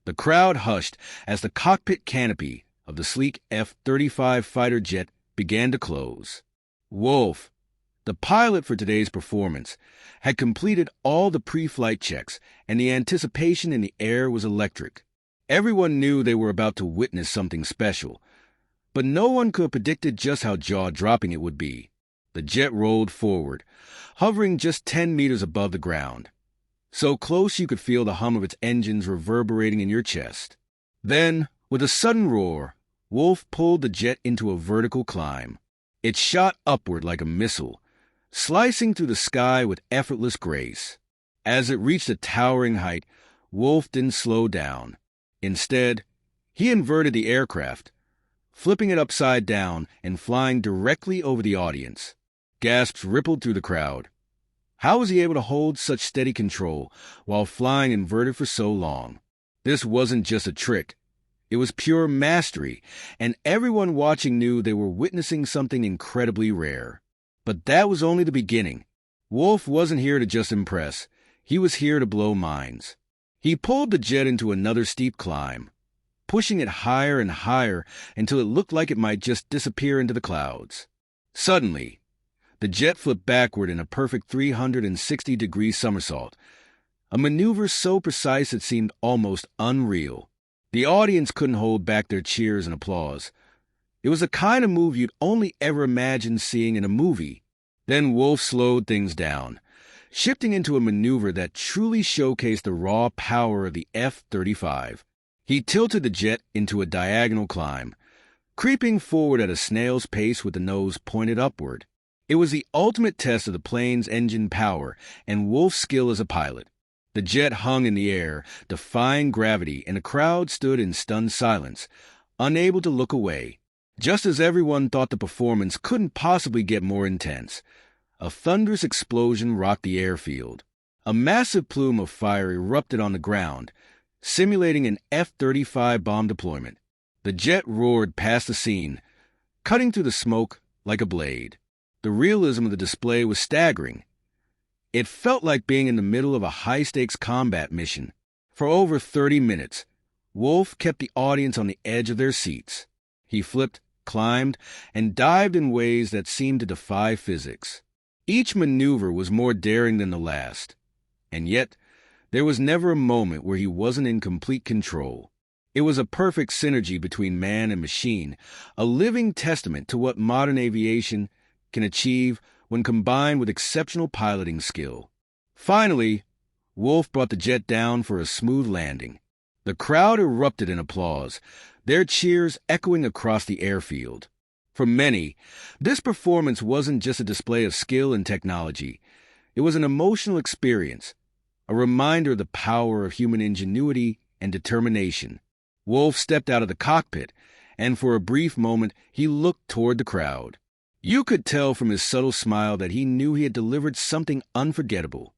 The crowd hushed as the cockpit canopy of the sleek F-35 fighter jet began to close. Wolf, the pilot for today's performance, had completed all the pre-flight checks, and the anticipation in the air was electric. Everyone knew they were about to witness something special, but no one could have predicted just how jaw-dropping it would be. The jet rolled forward, hovering just 10 meters above the ground, so close you could feel the hum of its engines reverberating in your chest. Then, with a sudden roar, Wolf pulled the jet into a vertical climb. It shot upward like a missile, slicing through the sky with effortless grace. As it reached a towering height, Wolf didn't slow down. Instead, he inverted the aircraft, flipping it upside down and flying directly over the audience. Gasps rippled through the crowd. How was he able to hold such steady control while flying inverted for so long? This wasn't just a trick. It was pure mastery, and everyone watching knew they were witnessing something incredibly rare. But that was only the beginning. Wolf wasn't here to just impress. He was here to blow minds. He pulled the jet into another steep climb, pushing it higher and higher until it looked like it might just disappear into the clouds. Suddenly, the jet flipped backward in a perfect 360-degree somersault, a maneuver so precise it seemed almost unreal. The audience couldn't hold back their cheers and applause. It was the kind of move you'd only ever imagine seeing in a movie. Then Wolf slowed things down, shifting into a maneuver that truly showcased the raw power of the F-35. He tilted the jet into a diagonal climb, creeping forward at a snail's pace with the nose pointed upward. It was the ultimate test of the plane's engine power and Wolf's skill as a pilot. The jet hung in the air, defying gravity, and the crowd stood in stunned silence, unable to look away. Just as everyone thought the performance couldn't possibly get more intense, a thunderous explosion rocked the airfield. A massive plume of fire erupted on the ground, simulating an F-35 bomb deployment. The jet roared past the scene, cutting through the smoke like a blade. The realism of the display was staggering. It felt like being in the middle of a high-stakes combat mission. For over 30 minutes, Wolf kept the audience on the edge of their seats. He flipped, climbed, and dived in ways that seemed to defy physics. Each maneuver was more daring than the last, and yet there was never a moment where he wasn't in complete control. It was a perfect synergy between man and machine, a living testament to what modern aviation can achieve when combined with exceptional piloting skill. Finally, Wolf brought the jet down for a smooth landing. The crowd erupted in applause, their cheers echoing across the airfield. For many, this performance wasn't just a display of skill and technology. It was an emotional experience, a reminder of the power of human ingenuity and determination. Wolf stepped out of the cockpit, and for a brief moment he looked toward the crowd. You could tell from his subtle smile that he knew he had delivered something unforgettable.